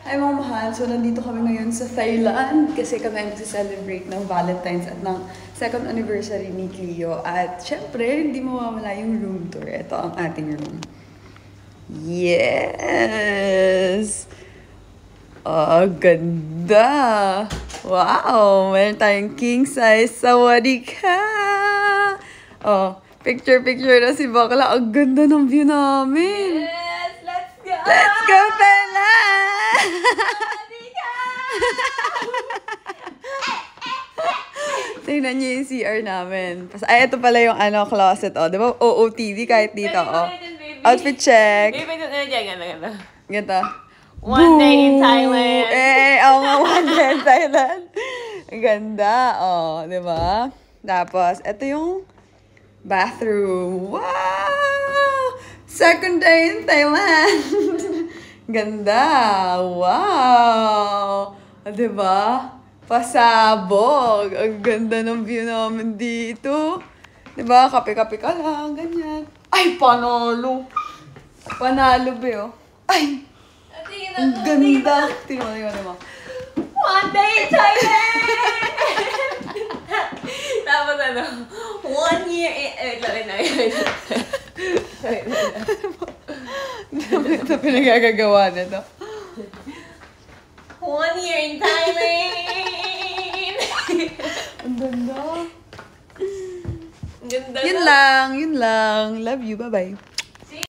Hi mga mahal, so nandito kami ngayon sa Thailand kasi kami ay mag-celebrate ng Valentine's at ng second anniversary ni Cleo. At syempre, hindi mawawala yung room tour. Ito ang ating room. Yes! Oh, ganda! Wow! Meron tayong king size. Sawadika! Oh, picture na si Bakla. Ang ganda ng view namin! Yes! Let's go! Let's go, Thailand! Tingnan niyo yung CR namin. Ay, ito pala yung closet, oh. Di ba? OOTD kahit dito, oh. Outfit check. Ganito. One day in Thailand. One day in Thailand. Ang ganda, oh. Di ba? Tapos, ito yung bathroom. Wow! Second day in Thailand. Ganda. Wow! Di ba? Pasabog. Ang ganda ng view namin dito. Diba? Kape-kape ka lang. Ganyan. Ay, panalo. Panalo, be, oh. Ay! Ang ganda. Tingnan mo. One day in Thailand! Tapos 1 year in... Wait. Ito pinagagagawa na to. 1 year in Thailand! Ang ganda. Ganda Yun lang. Love you. Bye-bye.